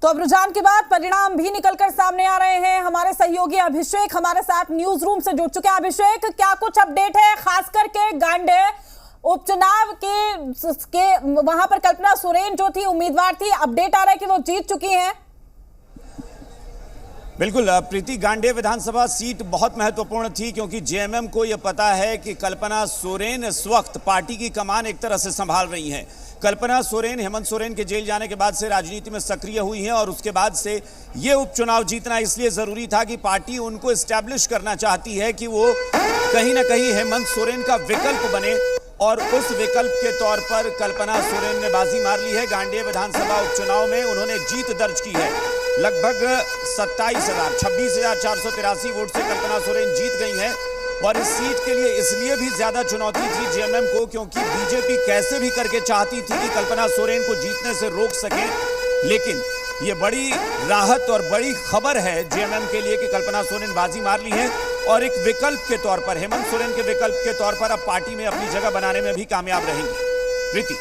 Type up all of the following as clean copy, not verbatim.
तो अब रुझान के बाद परिणाम भी निकलकर सामने आ रहे हैं। हमारे सहयोगी अभिषेक हमारे साथ न्यूज रूम से जुड़ चुके हैं। अभिषेक, क्या कुछ अपडेट है, खास करके गांडे उपचुनाव के वहां पर कल्पना सोरेन जो थी उम्मीदवार थी, अपडेट आ रहा है कि वो जीत चुकी हैं। बिल्कुल प्रीति, गांडे विधानसभा सीट बहुत महत्वपूर्ण थी क्योंकि जेएमएम को यह पता है कि कल्पना सोरेन इस वक्त पार्टी की कमान एक तरह से संभाल रही हैं। कल्पना सोरेन हेमंत सोरेन के जेल जाने के बाद से राजनीति में सक्रिय हुई हैं और उसके बाद से ये उपचुनाव जीतना इसलिए जरूरी था कि पार्टी उनको एस्टैब्लिश करना चाहती है कि वो कहीं ना कहीं हेमंत सोरेन का विकल्प बने, और उस विकल्प के तौर पर कल्पना सोरेन ने बाजी मार ली है। गांडे विधानसभा उपचुनाव में उन्होंने जीत दर्ज की है। लगभग 26,483 वोट से कल्पना सोरेन जीत गई हैं और इस सीट के लिए इसलिए भी ज्यादा चुनौती थी जेएमएम को क्योंकि बीजेपी कैसे भी करके चाहती थी कि कल्पना सोरेन को जीतने से रोक सके। लेकिन ये बड़ी राहत और बड़ी खबर है जेएमएम के लिए कि कल्पना सोरेन बाजी मार ली है और एक विकल्प के तौर पर, हेमंत सोरेन के विकल्प के तौर पर अब पार्टी में अपनी जगह बनाने में भी कामयाब रहेंगी। प्रीति।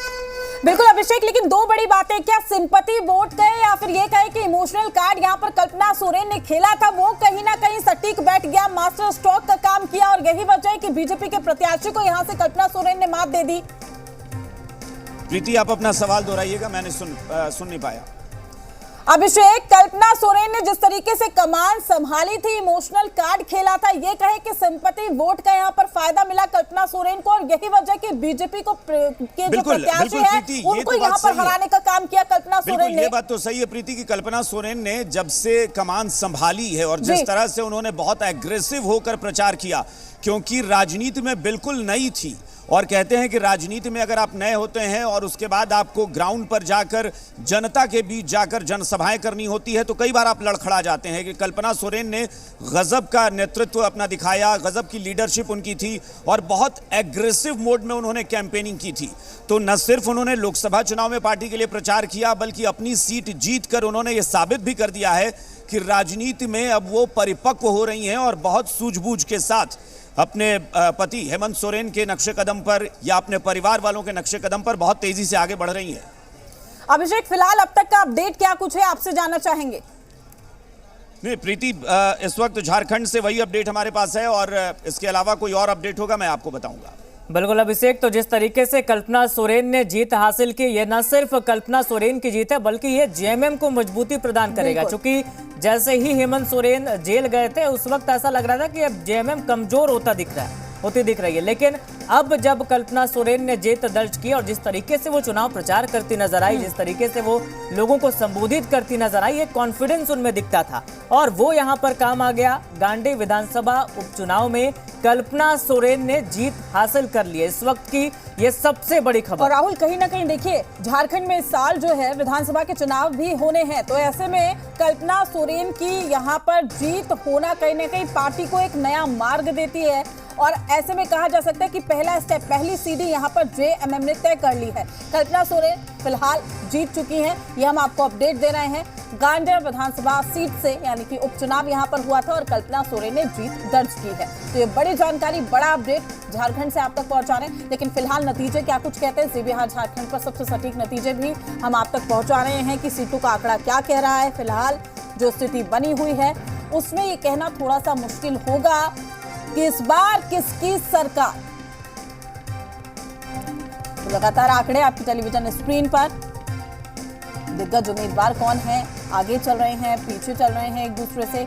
बिल्कुल अभिषेक, लेकिन दो बड़ी बातें, क्या सिंपैथी वोट कहे या फिर ये कहे कि इमोशनल कार्ड यहाँ पर कल्पना सोरेन ने खेला था वो कहीं ना कहीं सटीक बैठ गया, मास्टर स्ट्रोक का काम किया और यही वजह है कि बीजेपी के प्रत्याशी को यहाँ से कल्पना सोरेन ने मात दे दी। प्रीति, आप अपना सवाल दोहराइएगा, मैंने सुन नहीं पाया। अभिषेक, कल्पना सोरेन ने जिस तरीके से कमान संभाली थी, इमोशनल कार्ड खेला था, ये कहे कि सिंपैथी वोट का यहाँ पर फायदा मिला कल्पना सोरेन को और यही वजह कि बीजेपी को के जो प्रत्याशी हैं उनको यहाँ पर हराने का काम किया कल्पना सोरेन ने। ये बात तो सही है प्रीति की कल्पना सोरेन ने जब से कमान संभाली है और जिस तरह से उन्होंने बहुत एग्रेसिव होकर प्रचार किया, क्योंकि राजनीति में बिल्कुल नई थी और कहते हैं कि राजनीति में अगर आप नए होते हैं और उसके बाद आपको ग्राउंड पर जाकर जनता के बीच जाकर जनसभाएं करनी होती है तो कई बार आप लड़खड़ा जाते हैं। कि कल्पना सोरेन ने गजब का नेतृत्व अपना दिखाया, गजब की लीडरशिप उनकी थी और बहुत एग्रेसिव मोड में उन्होंने कैंपेनिंग की थी। तो न सिर्फ उन्होंने लोकसभा चुनाव में पार्टी के लिए प्रचार किया बल्कि अपनी सीट जीत कर उन्होंने ये साबित भी कर दिया है कि राजनीति में अब वो परिपक्व हो रही हैं और बहुत सूझबूझ के साथ अपने पति हेमंत सोरेन के नक्शे कदम पर या अपने परिवार वालों के नक्शे कदम पर बहुत तेजी से आगे बढ़ रही हैं। अभिषेक, फिलहाल अब तक का अपडेट क्या कुछ है, आपसे जानना चाहेंगे। नहीं प्रीति, इस वक्त झारखंड से वही अपडेट हमारे पास है और इसके अलावा कोई और अपडेट होगा मैं आपको बताऊंगा। बिल्कुल अभिषेक, तो जिस तरीके से कल्पना सोरेन ने जीत हासिल की, ये न सिर्फ कल्पना सोरेन की जीत है बल्कि ये जेएमएम को मजबूती प्रदान करेगा। क्योंकि जैसे ही हेमंत सोरेन जेल गए थे उस वक्त ऐसा लग रहा था कि अब जेएमएम कमजोर होती दिख रही है, लेकिन अब जब कल्पना सोरेन ने जीत दर्ज की और जिस तरीके से वो चुनाव प्रचार करती नजर आई, जिस तरीके से वो लोगों को संबोधित करती नजर आई, एक कॉन्फिडेंस उनमें दिखता था और वो यहाँ पर काम आ गया। गांडे विधानसभा उपचुनाव में कल्पना सोरेन ने जीत हासिल कर ली है, इस वक्त की ये सबसे बड़ी खबर। और राहुल, कहीं ना कहीं देखिए झारखंड में इस साल जो है विधानसभा के चुनाव भी होने हैं, तो ऐसे में कल्पना सोरेन की यहाँ पर जीत होना कहीं ना कहीं पार्टी को एक नया मार्ग देती है और ऐसे में कहा जा सकता है कि पहला स्टेप, पहली सीढ़ी यहाँ पर जेएमएम ने तय कर ली है। कल्पना सोरेन फिलहाल जीत चुकी हैं, ये हम आपको अपडेट दे रहे हैं। गांडे विधानसभा सीट से यानी कि उपचुनाव यहाँ पर हुआ था और कल्पना सोरेन ने जीत दर्ज की है। तो ये बड़ी जानकारी, बड़ा अपडेट झारखंड से आप तक पहुंचा रहे हैं। लेकिन फिलहाल नतीजे क्या कुछ कहते हैं, सीबीआई झारखंड पर सबसे सटीक नतीजे भी हम आप तक पहुंचा रहे हैं कि सीटों का आंकड़ा क्या कह रहा है। फिलहाल जो स्थिति बनी हुई है उसमें ये कहना थोड़ा सा मुश्किल होगा कि इस बार किसकी सरकार। तो लगातार आंकड़े आपकी टेलीविजन स्क्रीन पर, दिग्गज उम्मीदवार कौन है, आगे चल रहे हैं, पीछे चल रहे हैं एक दूसरे से,